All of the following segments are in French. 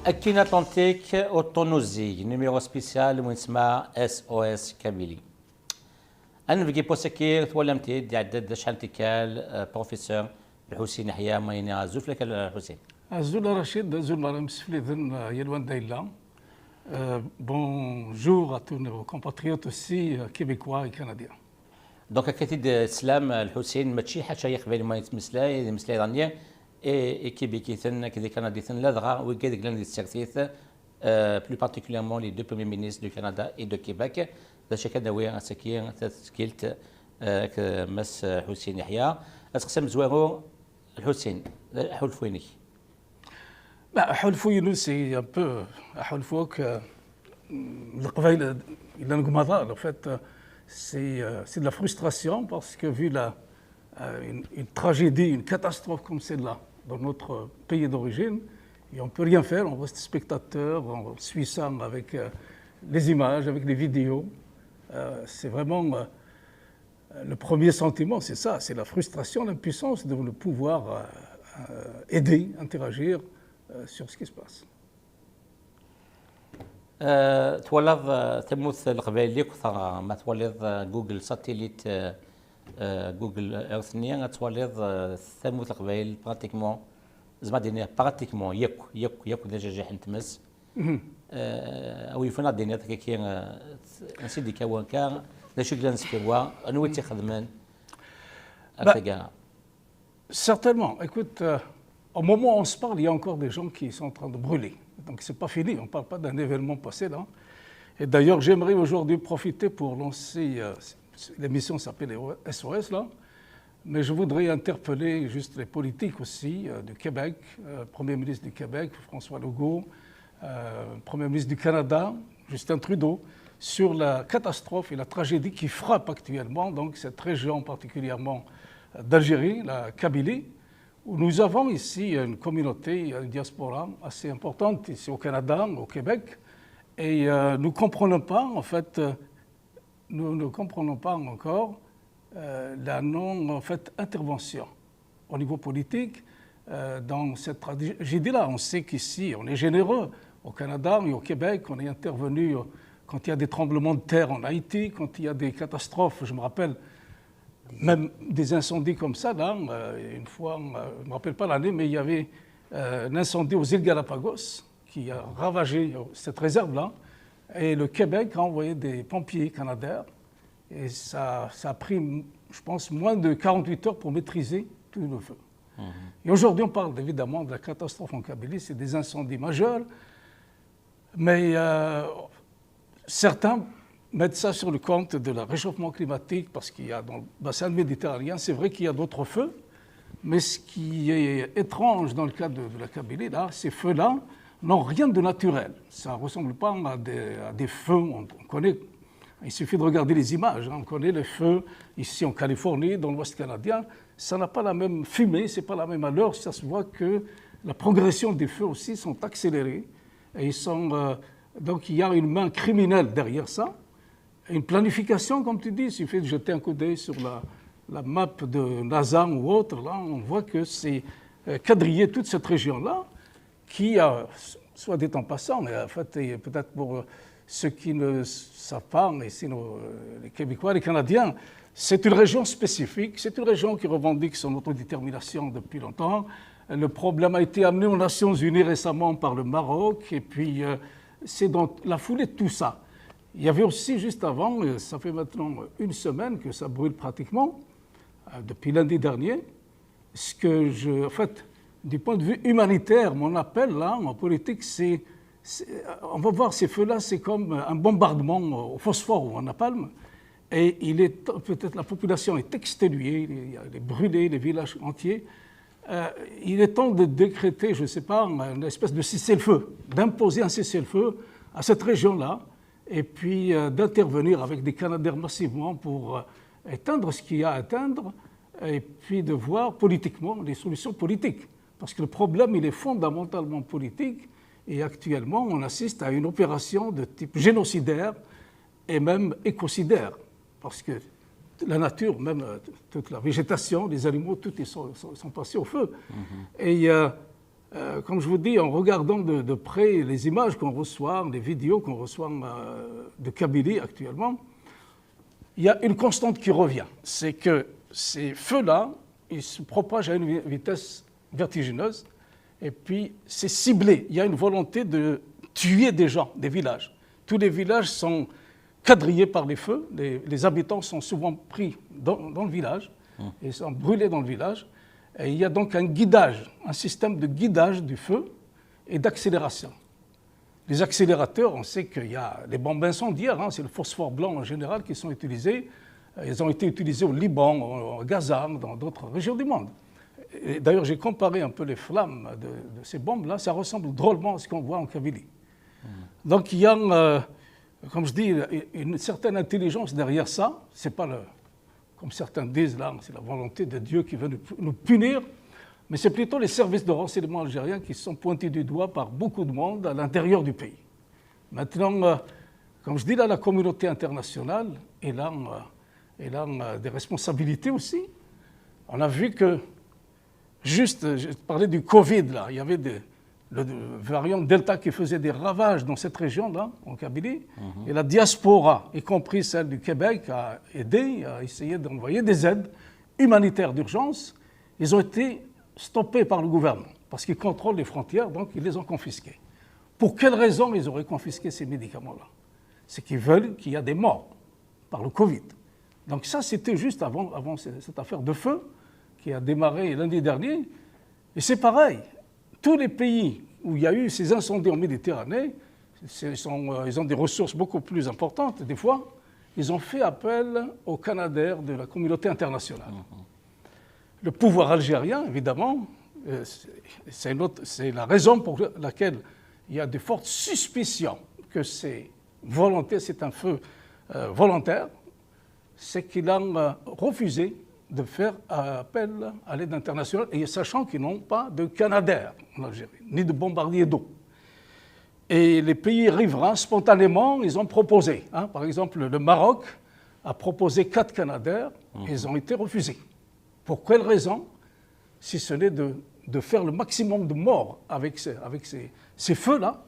أكينا طنطيك أوتونوزي نيميرو سبيسيال وين اسمها SOS كابيلي. أنا بقي بوسكير تولمتي دي عدد شحال تيكال بروفيسور الحسين يحيى ماينا زوف لك الحسين. Azul Rachid, Azul Maram Sfleden, Yelwan Daïla. Bonjour à tous nos compatriotes aussi québécois et canadiens. دونك كتيد السلام الحسين ماشي حاشا يخبل ما يتمسلاي مسلاي رانيا اي كيبيكيثن كذا كنديثن لا دغا وكاديك لان ديستيرثيث بلو بارتيكوليرمون لي دو بروميي مينيستر دو كندا اي دو كيباك باش كداوي سكين تسكيلت مس حسين يحيى اسقسم زوارو الحسين حلفويني حلفوينو سي ان بو حلفوك القبائل الى نقمضان en fait c'est de la frustration parce que vu une tragédie, une catastrophe comme celle-là dans notre pays d'origine, et on ne peut rien faire, on reste spectateur, on suit ça avec les images, avec les vidéos. C'est vraiment le premier sentiment, c'est ça, c'est la frustration, l'impuissance de ne pouvoir aider, interagir sur ce qui se passe. تولد تموث القبائل كثر ما تولد جوجل ساتيليت جوجل ايرث نيا تولد تموث القبائل براتيكمون زعما دينا براتيكمون ياكو ديجا جاح نتمس او يفنا دينا كي نسيدي كوان كان لا شكل نسكوا انو تخدمان Certainement. Écoute, au moment où on se parle, il y a encore des gens qui sont en train de brûler. Donc ce n'est pas fini, on ne parle pas d'un événement passé là. Et d'ailleurs, j'aimerais aujourd'hui profiter pour lancer, l'émission s'appelle SOS là, mais je voudrais interpeller juste les politiques aussi du Québec, Premier ministre du Québec, François Legault, Premier ministre du Canada, Justin Trudeau, sur la catastrophe et la tragédie qui frappe actuellement donc cette région particulièrement d'Algérie, la Kabylie, où nous avons ici une communauté, une diaspora assez importante ici au Canada, au Québec, et nous ne comprenons pas, en fait, nous ne comprenons pas encore la non-intervention au niveau politique dans cette tragédie-là. On sait qu'ici, on est généreux. Au Canada et au Québec, on est intervenu quand il y a des tremblements de terre en Haïti, quand il y a des catastrophes, je me rappelle, même des incendies comme ça, là, une fois, je ne me rappelle pas l'année, mais il y avait un incendie aux îles Galapagos qui a ravagé cette réserve-là. Et le Québec a envoyé des pompiers canadiens. Et ça a pris, je pense, moins de 48 heures pour maîtriser tout le feu. Et aujourd'hui, on parle évidemment de la catastrophe en Kabylie, c'est des incendies majeurs. Mais certains mettre ça sur le compte de le réchauffement climatique parce qu'il y a dans le bassin méditerranéen, c'est vrai qu'il y a d'autres feux, mais ce qui est étrange dans le cas de la Kabylie, là, ces feux-là n'ont rien de naturel. Ça ne ressemble pas à des feux, on connaît, il suffit de regarder les images, on connaît les feux ici en Californie, dans l'Ouest canadien, ça n'a pas la même fumée, c'est pas la même allure, ça se voit que la progression des feux aussi sont accélérées, et ils sont, donc il y a une main criminelle derrière ça. Une planification, comme tu dis, il suffit de jeter un coup d'œil sur la map de NASA ou autre, là, on voit que c'est quadrillé toute cette région-là, qui a, soit dit en passant, mais en fait, peut-être pour ceux qui ne savent pas, mais c'est les Québécois, les Canadiens, c'est une région spécifique, c'est une région qui revendique son autodétermination depuis longtemps. Le problème a été amené aux Nations Unies récemment par le Maroc, et puis c'est dans la foulée de tout ça. Il y avait aussi, juste avant, ça fait maintenant une semaine que ça brûle pratiquement, depuis lundi dernier, ce que en fait, du point de vue humanitaire, mon appel là, en politique, c'est on va voir ces feux-là, c'est comme un bombardement au phosphore ou en napalm, et peut-être la population est exténuée, il est brûlé, les villages entiers. Il est temps de décréter, je ne sais pas, une espèce de cessez-le-feu, d'imposer un cessez-le-feu à cette région-là, et puis d'intervenir avec des Canadiens massivement pour éteindre ce qu'il y a à éteindre, et puis de voir politiquement les solutions politiques. Parce que le problème, il est fondamentalement politique, et actuellement, on assiste à une opération de type génocidaire et même écocidaire. Parce que la nature, même toute la végétation, les animaux, tout sont passés au feu. Et comme je vous dis, en regardant de près les images qu'on reçoit, les vidéos qu'on reçoit de Kabylie actuellement, il y a une constante qui revient. C'est que ces feux-là, ils se propagent à une vitesse vertigineuse et puis c'est ciblé. Il y a une volonté de tuer des gens, des villages. Tous les villages sont quadrillés par les feux. Les habitants sont souvent pris dans le village et sont brûlés dans le village. Et il y a donc un guidage, un système de guidage du feu et d'accélération. Les accélérateurs, on sait qu'il y a les bombes incendiaires, c'est le phosphore blanc en général qui sont utilisés. Ils ont été utilisés au Liban, au Gaza, dans d'autres régions du monde. D'ailleurs, j'ai comparé un peu les flammes de ces bombes-là, ça ressemble drôlement à ce qu'on voit en Kabylie. Donc il y a, comme je dis, une certaine intelligence derrière ça. C'est pas comme certains disent là, c'est la volonté de Dieu qui veut nous punir, mais c'est plutôt les services de renseignement algériens qui sont pointés du doigt par beaucoup de monde à l'intérieur du pays. Maintenant, comme je dis là, la communauté internationale elle a des responsabilités aussi. On a vu que, juste, je parlais du Covid là, il y avait le variant Delta qui faisait des ravages dans cette région-là, en Kabylie, et la diaspora, y compris celle du Québec, a aidé, a essayé d'envoyer des aides humanitaires d'urgence. Ils ont été stoppés par le gouvernement, parce qu'ils contrôlent les frontières, donc ils les ont confisqués. Pour quelle raison ils auraient confisqué ces médicaments-là? C'est qu'ils veulent qu'il y ait des morts par le Covid. Donc ça, c'était juste avant cette affaire de feu qui a démarré lundi dernier. Et c'est pareil. Tous les pays où il y a eu ces incendies en Méditerranée, ils ont des ressources beaucoup plus importantes, des fois, ils ont fait appel aux Canadaires de la communauté internationale. Le pouvoir algérien, évidemment, c'est la raison pour laquelle il y a de fortes suspicions que c'est un feu volontaire, c'est qu'il a refusé de faire appel à l'aide internationale, et sachant qu'ils n'ont pas de Canadair en Algérie, ni de bombardiers d'eau. Et les pays riverains, spontanément, ils ont proposé. Par exemple, le Maroc a proposé 4 Canadair, et ils ont été refusés. Pour quelle raison? Si ce n'est de faire le maximum de morts avec ces feux-là.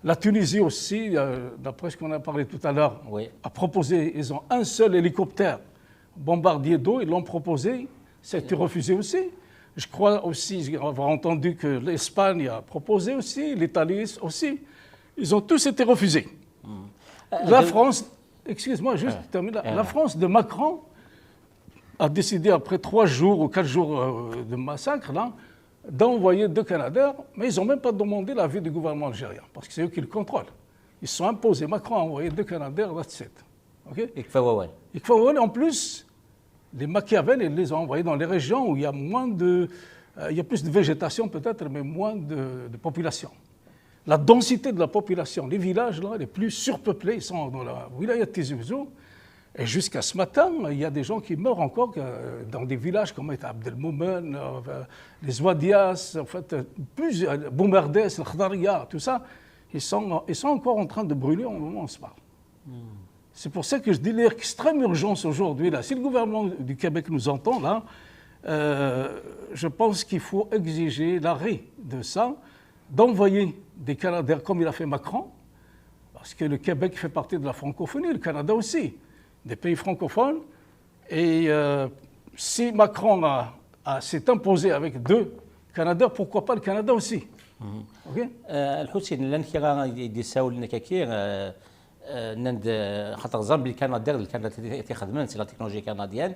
La Tunisie aussi, d'après ce qu'on a parlé tout à l'heure, a proposé, ils ont un seul hélicoptère bombardier d'eau, ils l'ont proposé, ça a été refusé aussi. Je crois aussi avoir entendu que l'Espagne a proposé aussi, l'Italie aussi. Ils ont tous été refusés. La France, excuse-moi, juste terminer, la France de Macron a décidé, après 3 jours ou 4 jours de massacre, là, d'envoyer 2 Canadair, mais ils n'ont même pas demandé l'avis du gouvernement algérien, parce que c'est eux qui le contrôlent. Ils se sont imposés. Macron a envoyé 2 Canadair, that's it. En plus, les Machiavel, ils les ont envoyés dans les régions où il y a il y a plus de végétation peut-être, mais moins de population. La densité de la population, les villages là, les plus surpeuplés, ils sont dans la wilaya de Tizi Ouzou. Et jusqu'à ce matin, il y a des gens qui meurent encore dans des villages comme Abdelmoumen, les Ouadias, en fait, Boumerdes, le Khdaria, tout ça, ils sont encore en train de brûler au moment où on se parle. C'est pour ça que je dis l'extrême urgence aujourd'hui. Là. Si le gouvernement du Québec nous entend, là, je pense qu'il faut exiger l'arrêt de ça, d'envoyer des Canadiens comme il a fait Macron, parce que le Québec fait partie de la francophonie, le Canada aussi, des pays francophones. Et si Macron s'est imposé avec 2 Canadiens, pourquoi pas le Canada aussi? الحسين لن كيرا يديساول نكاكير نند خاطر زامبي الكندير تيخدمن سي لا تكنولوجي كنديان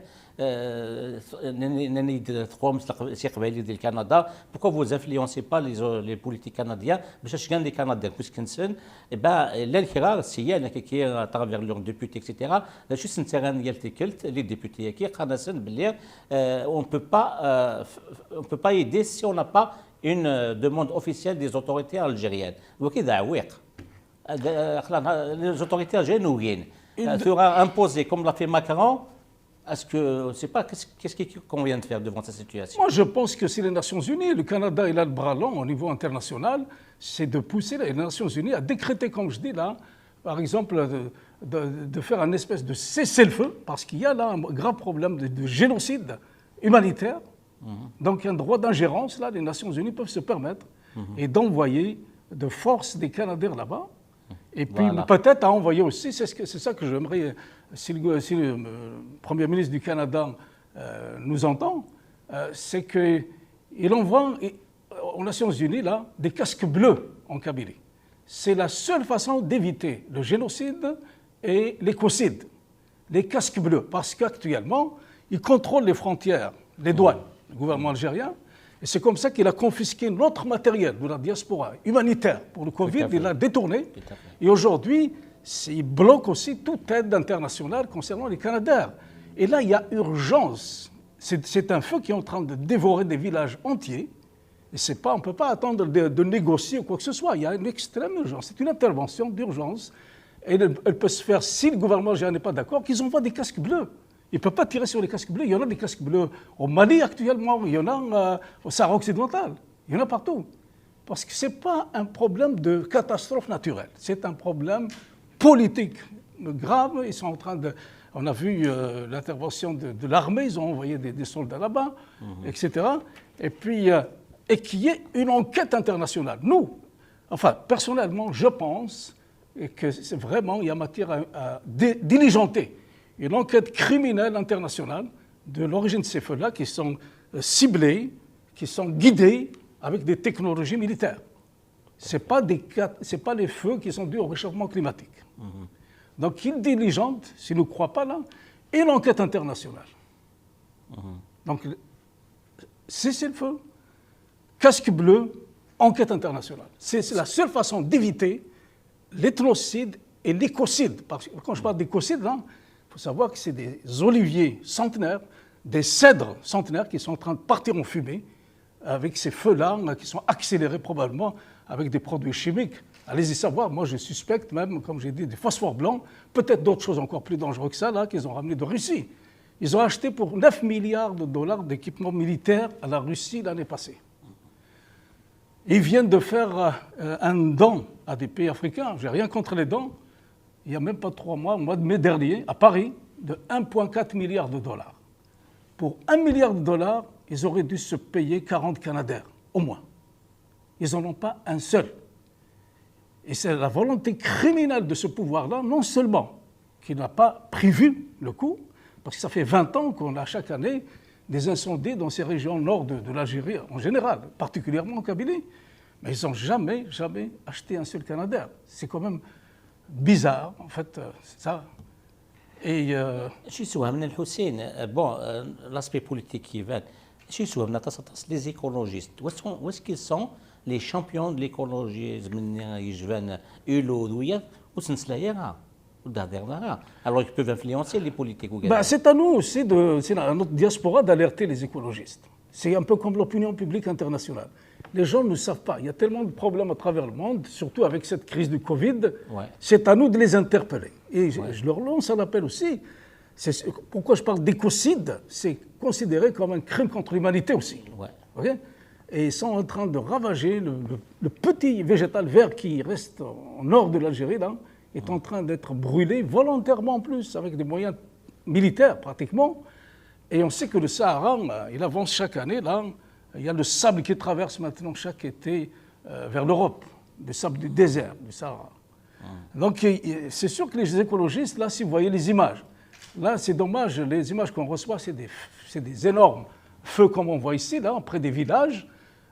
نني تقوم سي قبايلي ديال كندا بوكو فوز انفلونسي با لي بوليتيك كنديان باش كان لي كنديان كوس كنسن با لا الكرار سي نكاكير ترافير لور ديبوتي اكسيتيرا لا شو سنتيران ديال تيكلت لي ديبوتي كي قناسن بلي on peut pas aider si on n'a pas une demande officielle des autorités algériennes. وكذا عويق. Les autorités algériennes sera imposée comme l'a fait Macron. Est-ce que c'est pas qu'est-ce qu'il convient de faire devant cette situation? Moi, je pense que c'est les Nations Unies. Le Canada, il a le bras long au niveau international. C'est de pousser les Nations Unies à décréter, comme je dis là, par exemple, de faire un espèce de cessez-le-feu, parce qu'il y a là un grave problème de génocide humanitaire Donc il y a un droit d'ingérence, là, les Nations Unies peuvent se permettre et d'envoyer de force des Canadiens là-bas. Et puis peut-être à envoyer aussi, c'est ça que j'aimerais, si le Premier ministre du Canada nous entend, c'est qu'il envoie aux Nations Unies là, des casques bleus en Kabylie. C'est la seule façon d'éviter le génocide et l'écocide, les casques bleus, parce qu'actuellement, ils contrôlent les frontières, les douanes, le gouvernement algérien, et c'est comme ça qu'il a confisqué notre matériel de la diaspora humanitaire pour le Covid, il l'a détourné, et aujourd'hui, il bloque aussi toute aide internationale concernant les Canadaires. Et là, il y a urgence. C'est un feu qui est en train de dévorer des villages entiers, et on ne peut pas attendre de négocier ou quoi que ce soit. Il y a une extrême urgence. C'est une intervention d'urgence. Et elle peut se faire, si le gouvernement algérien n'est pas d'accord, qu'ils envoient des casques bleus. Ils ne peuvent pas tirer sur les casques bleus. Il y en a des casques bleus au Mali actuellement, il y en a au Sahara occidental. Il y en a partout. Parce que ce n'est pas un problème de catastrophe naturelle. C'est un problème politique grave. Ils sont en train de... On a vu l'intervention de l'armée. Ils ont envoyé des soldats là-bas, etc. Et puis... et qu'il y ait une enquête internationale. Nous, enfin, personnellement, je pense que c'est vraiment, il y a matière à diligenter une enquête criminelle internationale de l'origine de ces feux-là qui sont ciblés, qui sont guidés avec des technologies militaires. Ce n'est pas les feux qui sont dus au réchauffement climatique. Donc, il diligente, s'il ne nous croit pas là, et l'enquête internationale. Donc, cessez le feu. Casque bleu, enquête internationale. C'est la seule façon d'éviter l'éthnocide et l'écocide. Parce que quand je parle d'écocide, il faut savoir que c'est des oliviers centenaires, des cèdres centenaires qui sont en train de partir en fumée avec ces feux-là qui sont accélérés probablement avec des produits chimiques. Allez-y savoir, moi je suspecte même, comme j'ai dit, des phosphores blancs, peut-être d'autres choses encore plus dangereuses que ça, là, qu'ils ont ramené de Russie. Ils ont acheté pour 9 milliards de dollars d'équipements militaires à la Russie l'année passée. Ils viennent de faire un don à des pays africains. Je n'ai rien contre les dons. Il n'y a même pas 3 mois, au mois de mai dernier, à Paris, de 1,4 milliard de dollars. Pour 1 milliard de dollars, ils auraient dû se payer 40 Canadaires, au moins. Ils n'en ont pas un seul. Et c'est la volonté criminelle de ce pouvoir-là, non seulement qu'il n'a pas prévu le coup, parce que ça fait 20 ans qu'on a chaque année des incendies dans ces régions nord de l'Algérie en général, particulièrement en Kabylie. Mais ils n'ont jamais acheté un seul Canadair. C'est quand même bizarre, en fait, c'est ça. Et... شو يسوى من الحسين bon l'aspect politique qui va شو يسوى من les écologistes où est-ce qu'ils sont les champions de l'écologie من يجبان أولوية وسنسلايا alors ils peuvent influencer les politiques. C'est à nous aussi, c'est à notre diaspora d'alerter les écologistes. C'est un peu comme l'opinion publique internationale. Les gens ne savent pas. Il y a tellement de problèmes à travers le monde, surtout avec cette crise du Covid. C'est à nous de les interpeller. Et je leur lance un appel aussi. Pourquoi je parle d'écocide? C'est considéré comme un crime contre l'humanité aussi. Okay? Et ils sont en train de ravager le petit végétal vert qui reste au nord de l'Algérie, là, est en train d'être brûlé volontairement en plus, avec des moyens militaires pratiquement. Et on sait que le Sahara, il avance chaque année. Là, il y a le sable qui traverse maintenant chaque été vers l'Europe, le sable du désert, du Sahara. Donc c'est sûr que les écologistes, là, si vous voyez les images, là c'est dommage, les images qu'on reçoit, c'est des énormes feux comme on voit ici, là, près des villages.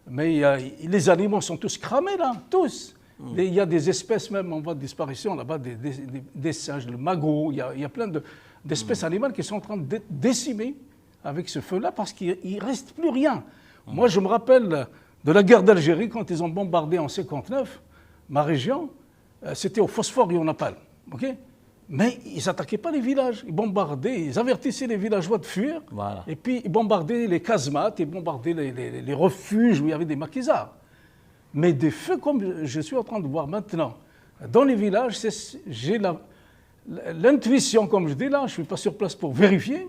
Mais les animaux sont tous cramés, là, tous. Il y a des espèces même en voie de disparition là-bas, des singes, le magot, il y a plein d'espèces animales qui sont en train de décimer avec ce feu-là parce qu'il ne reste plus rien. Moi, je me rappelle de la guerre d'Algérie quand ils ont bombardé en 1959 ma région, c'était au phosphore et au napalm. Okay, mais ils n'attaquaient pas les villages, ils bombardaient, ils avertissaient les villageois de fuir, et puis ils bombardaient les casemates, ils bombardaient les refuges où il y avait des maquisards. Mais des feux comme je suis en train de voir maintenant dans les villages, j'ai l'intuition, comme je dis là, je ne suis pas sur place pour vérifier,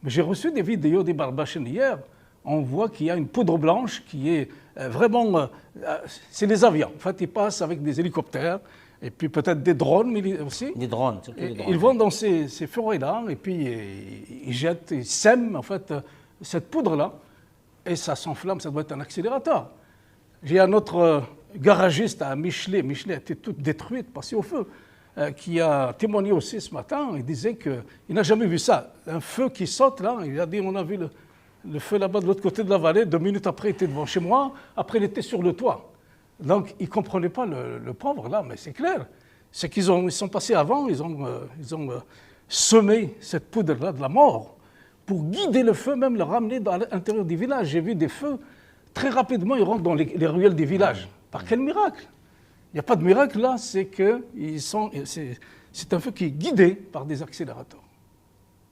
mais j'ai reçu des vidéos des Barbachines hier. On voit qu'il y a une poudre blanche qui est vraiment... c'est les avions. En fait, ils passent avec des hélicoptères et puis peut-être des drones aussi. Des drones, surtout des drones. Ils vont dans ces forêts-là et puis ils jettent, ils sèment en fait cette poudre-là et ça s'enflamme, ça doit être un accélérateur. J'ai un autre garagiste à Michelet a été toute détruite, passée au feu, qui a témoigné aussi ce matin. Il disait qu'il n'a jamais vu ça. Un feu qui saute là, il a dit on a vu le feu là-bas de l'autre côté de la vallée, 2 minutes après il était devant chez moi, après il était sur le toit. Donc il ne comprenait pas le pauvre là, mais c'est clair. C'est qu'ils sont passés avant, ils ont semé cette poudre-là de la mort pour guider le feu, même le ramener à l'intérieur du village. J'ai vu des feux, très rapidement, ils rentrent dans les ruelles des villages. Par quel miracle? Il n'y a pas de miracle là, c'est un feu qui est guidé par des accélérateurs.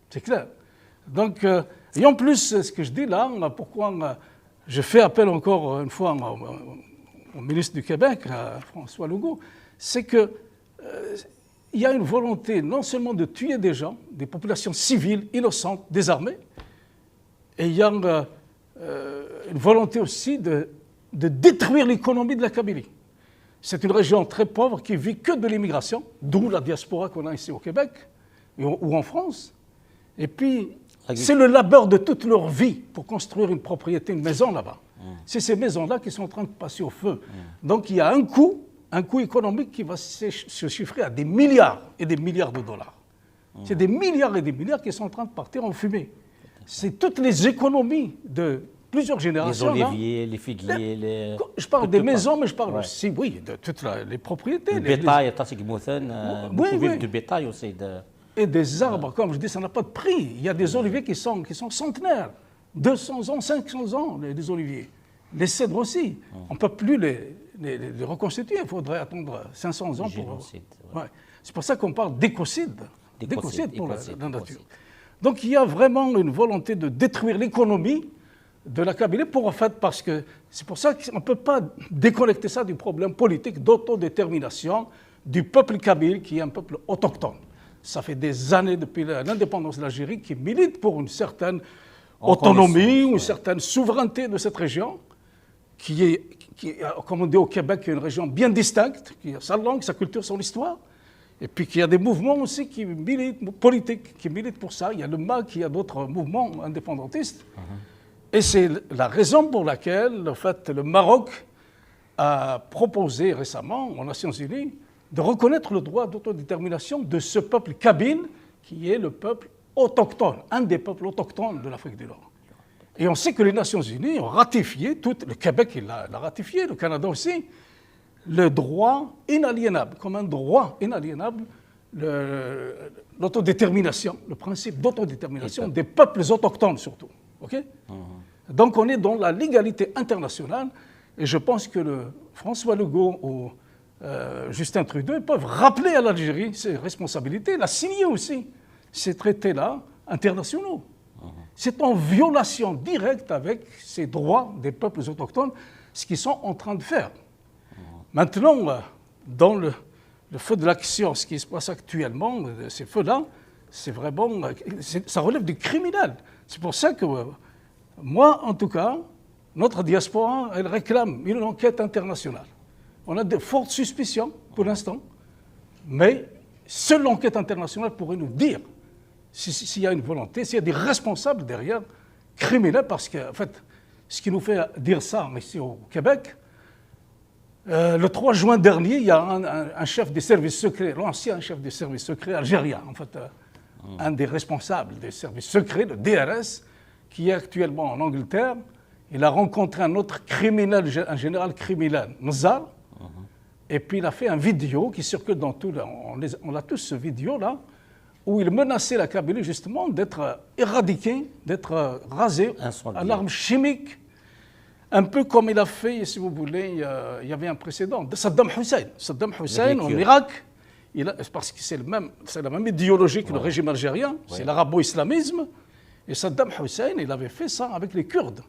C'est clair. Donc, et en plus, ce que je dis là, pourquoi je fais appel encore une fois au ministre du Québec, François Legault, c'est qu'il y a une volonté non seulement de tuer des gens, des populations civiles, innocentes, désarmées, et il y a une volonté aussi de détruire l'économie de la Kabylie. C'est une région très pauvre qui vit que de l'immigration, d'où la diaspora qu'on a ici au Québec ou en France. Et puis, c'est le labeur de toute leur vie pour construire une propriété, une maison là-bas. C'est ces maisons-là qui sont en train de passer au feu. Donc il y a un coût économique qui va se chiffrer à des milliards et des milliards de dollars. C'est des milliards et des milliards qui sont en train de partir en fumée. C'est toutes les économies de plusieurs générations. Les oliviers, les figuiers, je parle des maisons, mais je parle aussi, oui, de toutes les propriétés. Le bétail, beaucoup vivent du bétail aussi. Et des arbres, comme je dis, ça n'a pas de prix. Il y a des oliviers qui sont centenaires, 200 ans, 500 ans, les oliviers. Les cèdres aussi. On ne peut plus les reconstituer, il faudrait attendre 500 ans pour... Ouais. C'est pour ça qu'on parle d'écocide. D'écocide pour la nature. Donc il y a vraiment une volonté de détruire l'économie de la Kabylie parce que c'est pour ça qu'on ne peut pas déconnecter ça du problème politique d'autodétermination du peuple kabyle qui est un peuple autochtone. Ça fait des années depuis l'indépendance de l'Algérie qui milite pour une certaine autonomie ou une certaine souveraineté de cette région qui est, comme on dit au Québec, une région bien distincte, qui a sa langue, sa culture, son histoire. Et puis qu'il y a des mouvements aussi qui militent, politiques, qui militent pour ça. Il y a le MAC, il y a d'autres mouvements indépendantistes. Et c'est la raison pour laquelle, en fait, le Maroc a proposé récemment aux Nations Unies de reconnaître le droit d'autodétermination de ce peuple kabyle, qui est le peuple autochtone, un des peuples autochtones de l'Afrique du Nord. Et on sait que les Nations Unies ont ratifié, le Québec l'a ratifié, le Canada aussi, le droit inaliénable, comme un droit inaliénable, l'autodétermination, le principe d'autodétermination des peuples autochtones surtout. Okay? Donc on est dans la légalité internationale et je pense que François Legault ou Justin Trudeau peuvent rappeler à l'Algérie ses responsabilités, la signer aussi, ces traités-là internationaux. C'est en violation directe avec ces droits des peuples autochtones, ce qu'ils sont en train de faire. Maintenant, dans le feu de l'action, ce qui se passe actuellement, ces feux-là, c'est vraiment, ça relève du criminel. C'est pour ça que moi, en tout cas, notre diaspora, elle réclame une enquête internationale. On a de fortes suspicions pour l'instant, mais seule l'enquête internationale pourrait nous dire s'il y a une volonté, s'il y a des responsables derrière, criminels, parce que, en fait, ce qui nous fait dire ça ici au Québec, le 3 juin dernier, il y a un chef des services secrets, l'ancien chef des services secrets algérien, en fait, un des responsables des services secrets, le DRS, qui est actuellement en Angleterre. Il a rencontré un autre criminel, un général criminel, Nzar, et puis il a fait une vidéo qui circule dans tout, on a tous ce vidéo-là, où il menaçait la Kabylie justement d'être éradiquée, d'être rasée à l'arme chimique, un peu comme il a fait, si vous voulez, il y avait un précédent, de Saddam Hussein. Saddam Hussein en Irak, parce que c'est la même idéologie que le régime algérien, c'est l'arabo-islamisme, et Saddam Hussein, il avait fait ça avec les Kurdes.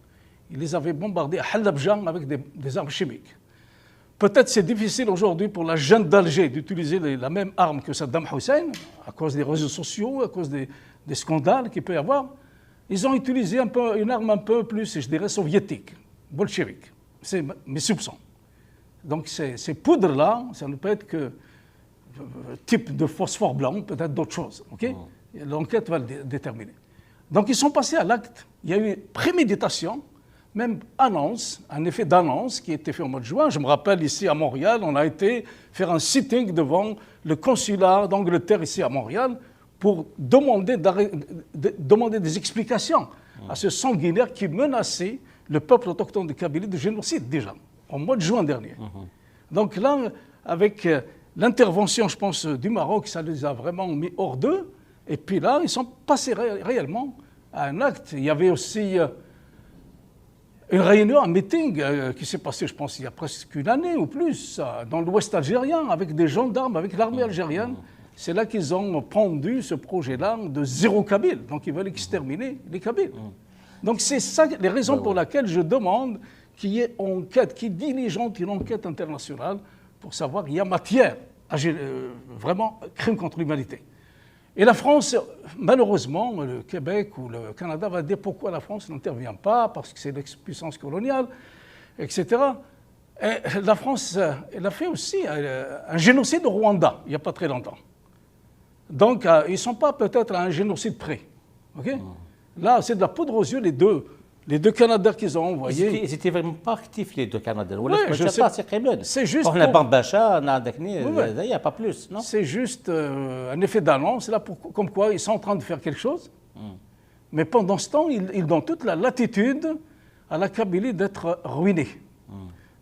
Il les avait bombardés à Halabja avec des armes chimiques. Peut-être c'est difficile aujourd'hui pour la jeune d'Alger d'utiliser la même arme que Saddam Hussein, à cause des réseaux sociaux, à cause des scandales qu'il peut y avoir. Ils ont utilisé une arme un peu plus, je dirais, soviétique, bolchevique. C'est mes soupçons. Donc ces poudres-là, ça ne peut être que type de phosphore blanc, peut-être d'autres choses. Okay? L'enquête va le déterminer. Donc ils sont passés à l'acte. Il y a eu préméditation même annonce, un effet d'annonce qui a été fait au mois de juin. Je me rappelle ici à Montréal, on a été faire un sitting devant le consulat d'Angleterre ici à Montréal pour demander des explications à ce sanguinaire qui menaçait le peuple autochtone de Kabylie de génocide déjà, au mois de juin dernier. Donc là, avec l'intervention, je pense, du Maroc, ça les a vraiment mis hors d'eux. Et puis là, ils sont passés réellement à un acte. Il y avait aussi une réunion, un meeting qui s'est passé, je pense, il y a presque une année ou plus, dans l'ouest algérien, avec des gendarmes, avec l'armée algérienne. C'est là qu'ils ont pendu ce projet-là de zéro Kabyle. Donc ils veulent exterminer les Kabyles. Donc c'est ça les raisons pour lesquelles je demande qu'il y ait enquête, qu'il diligente une enquête internationale pour savoir qu'il y a matière à vraiment crime contre l'humanité. Et la France, malheureusement, le Québec ou le Canada va dire pourquoi la France n'intervient pas, parce que c'est l'ex-puissance coloniale, etc. Et la France, elle a fait aussi un génocide au Rwanda, il n'y a pas très longtemps. Donc, ils ne sont pas peut-être à un génocide près. Okay? Là, c'est de la poudre aux yeux, les deux Canadiens qu'ils ont envoyés. Ils n'étaient vraiment pas actifs, les deux Canadiens. Oui, je sais. C'est juste. On a Bambacha, on a Dakni, il n'y a pas plus, non? C'est juste un effet d'annonce, là, comme quoi ils sont en train de faire quelque chose. Mais pendant ce temps, ils donnent toute la latitude à la Kabylie d'être ruinée.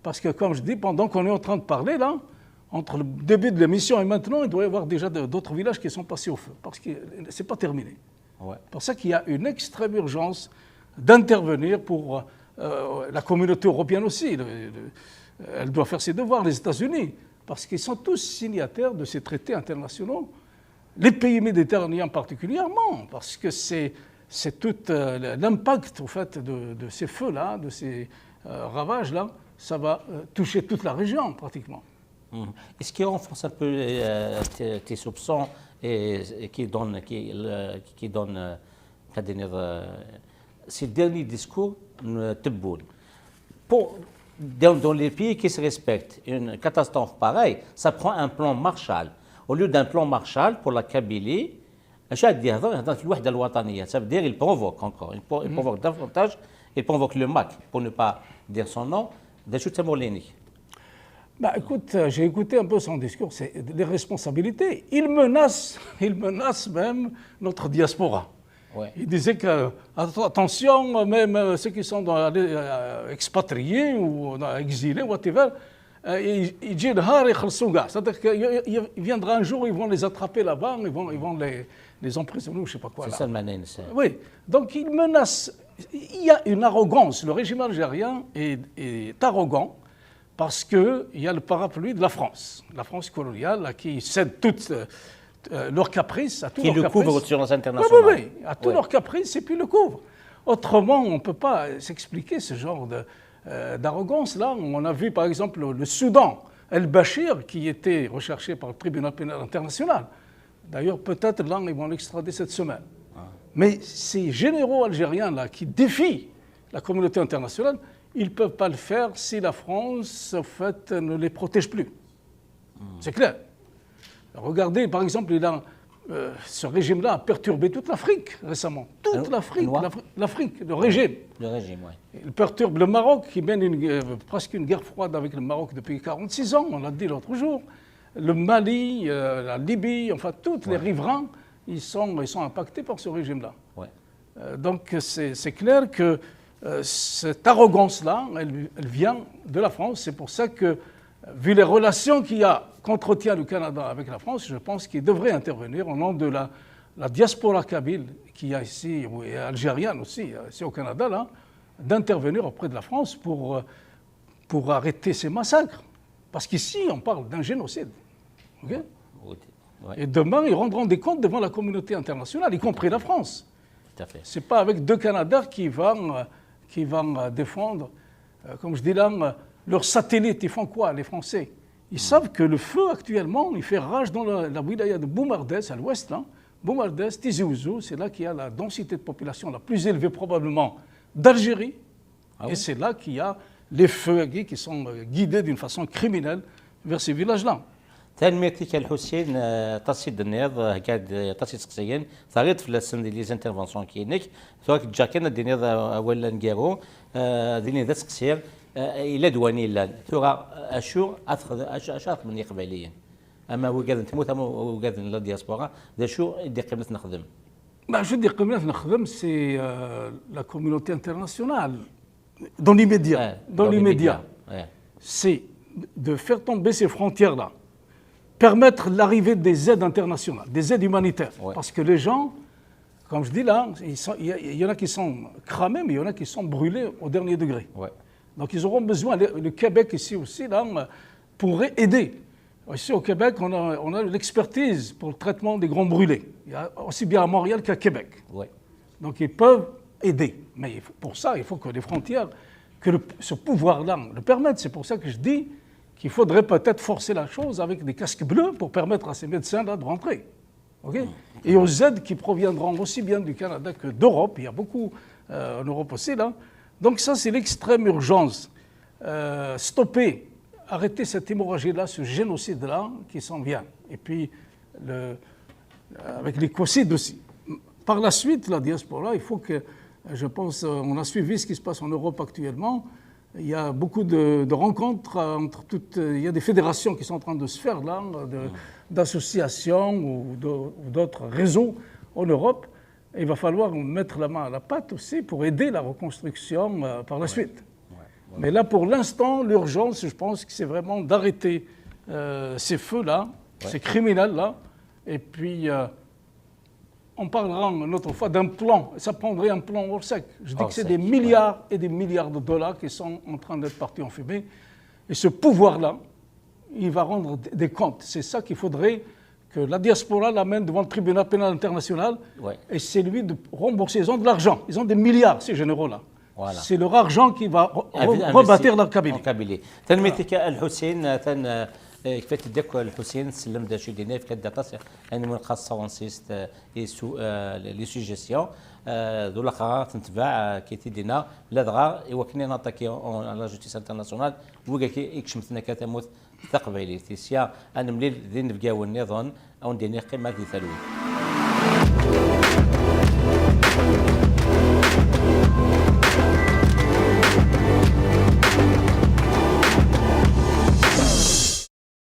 Parce que, comme je dis, pendant qu'on est en train de parler, là, entre le début de l'émission et maintenant, il doit y avoir déjà d'autres villages qui sont passés au feu, parce que ce n'est pas terminé. Ouais. C'est pour ça qu'il y a une extrême urgence d'intervenir pour la communauté européenne aussi. Elle doit faire ses devoirs, les États-Unis, parce qu'ils sont tous signataires de ces traités internationaux. Les pays méditerranéens particulièrement, parce que c'est tout l'impact au fait, de ces feux-là, de ces ravages-là, ça va toucher toute la région pratiquement. Est-ce qu'il renforce un peu tes soupçons et qui donne ce dernier discours Tebboune? Dans les pays qui se respectent, une catastrophe pareille, ça prend un plan Marshall. Au lieu d'un plan Marshall pour la Kabylie, ça veut dire il provoque encore, il provoque davantage, il provoque le MAC, pour ne pas dire son nom, de Choutamolini. Bah, écoute, j'ai écouté un peu son discours, c'est les responsabilités. Il menace même notre diaspora. Ouais. Il disait que, attention, même ceux qui sont expatriés ou exilés, whatever, c'est-à-dire qu'il viendra un jour, ils vont les attraper là-bas, ils vont les emprisonner, je ne sais pas quoi. C'est ça le manène, ça. Oui, donc il menace. Il y a une arrogance. Le régime algérien est arrogant. Parce qu'il y a le parapluie de la France coloniale là, qui cède toutes leurs caprices, à tous leurs caprices. Qui le couvre sur les internationales. Oui, à tous leurs caprices et puis le couvre. Autrement, on ne peut pas s'expliquer ce genre d'arrogance-là. On a vu par exemple le Soudan, El-Bachir, qui était recherché par le tribunal pénal international. D'ailleurs, peut-être là, ils vont l'extrader cette semaine. Mais ces généraux algériens là, qui défient la communauté internationale, ils ne peuvent pas le faire si la France, en fait, ne les protège plus. C'est clair. Regardez, par exemple, ce régime-là a perturbé toute l'Afrique récemment. Toute l'Afrique, le régime. Le régime, oui. Il perturbe le Maroc, qui mène presque une guerre froide avec le Maroc depuis 46 ans, on l'a dit l'autre jour. Le Mali, la Libye, enfin, tous les riverains, ils sont impactés par ce régime-là. Ouais. Donc, c'est clair que cette arrogance-là, elle vient de la France. C'est pour ça que, vu les relations qu'entretient le Canada avec la France, je pense qu'il devrait intervenir au nom de la diaspora kabyle qu'il y a ici, et algérienne aussi, ici au Canada, là, d'intervenir auprès de la France pour arrêter ces massacres. Parce qu'ici, on parle d'un génocide. Okay? Ouais. Et demain, ils rendront des comptes devant la communauté internationale, y compris la France. Tout à fait. Ce n'est pas avec deux Canadiens qui vont défendre, comme je dis là, leurs satellites. Ils font quoi, les Français? Ils savent que le feu, actuellement, il fait rage dans la wilaya de Boumardès, à l'ouest, là. Boumardès, Tizi Ouzou, c'est là qu'il y a la densité de population la plus élevée, probablement, d'Algérie. Et c'est là qu'il y a les feux qui sont guidés d'une façon criminelle vers ces villages-là. تنميتك الحسين تصيد النيض قاعد تصيد سقسيين ثغيط في السن ديال لي زانترفونسيون كاينك سواء جاكينا دي نيض ولا نكارو ديني ذا سقسير الا دواني لا ثورا اشو اشاط من قبليا اما هو قاعد تموت اما هو قاعد لا دياسبورا ذا شو دي قيمه نخدم Je dis que c'est la communauté internationale, dans l'immédiat. C'est de faire tomber ces frontières-là, permettre l'arrivée des aides internationales, des aides humanitaires. Ouais. Parce que les gens, comme je dis là, il y en a qui sont cramés, mais il y en a qui sont brûlés au dernier degré. Ouais. Donc ils auront besoin, le Québec ici aussi, là, pourrait aider. Ici au Québec, on a l'expertise pour le traitement des grands brûlés, il y a aussi bien à Montréal qu'à Québec. Ouais. Donc ils peuvent aider. Mais pour ça, il faut que les frontières, que ce pouvoir-là le permette. C'est pour ça que je dis qu'il faudrait peut-être forcer la chose avec des casques bleus pour permettre à ces médecins-là de rentrer. Okay? Et aux aides qui proviendront aussi bien du Canada que d'Europe, il y a beaucoup en Europe aussi là. Donc ça, c'est l'extrême urgence. Stopper. Arrêter cette hémorragie-là, ce génocide-là qui s'en vient. Et puis, avec l'écocide aussi. Par la suite, la diaspora, il faut que, je pense, on a suivi ce qui se passe en Europe actuellement. Il y a beaucoup de rencontres entre toutes. Il y a des fédérations qui sont en train de se faire là, d'associations ou d'autres réseaux en Europe. Et il va falloir mettre la main à la pâte aussi pour aider la reconstruction par la suite. Mais là, pour l'instant, l'urgence, je pense que c'est vraiment d'arrêter ces feux-là, ces criminels-là. Et puis, on parlera une autre fois d'un plan. Ça prendrait un plan au sec. Je dis que c'est des milliards et des milliards de dollars qui sont en train d'être partis en fumée. Et ce pouvoir-là, il va rendre des comptes. C'est ça qu'il faudrait que la diaspora l'amène devant le tribunal pénal international. Ouais. Et c'est lui de rembourser. Ils ont de l'argent. Ils ont des milliards, ces généraux-là. Voilà. C'est leur argent qui va rebâtir leur Kabylie. تنميتك الحسين تن كيف تدك الحسين سلم دا شي دينا في كدا تصير يعني من خاصه ونسيست لي سوجيسيون ذو لاخا تنتبع كي تدينا لا دغا وكني نطاكي لا جوستيس انترناسيونال وكا كي يكشمتنا كتموت تقبيلي تيسيا انا ملي ذي نبقاو النظام او نديني قيمه في ثلوي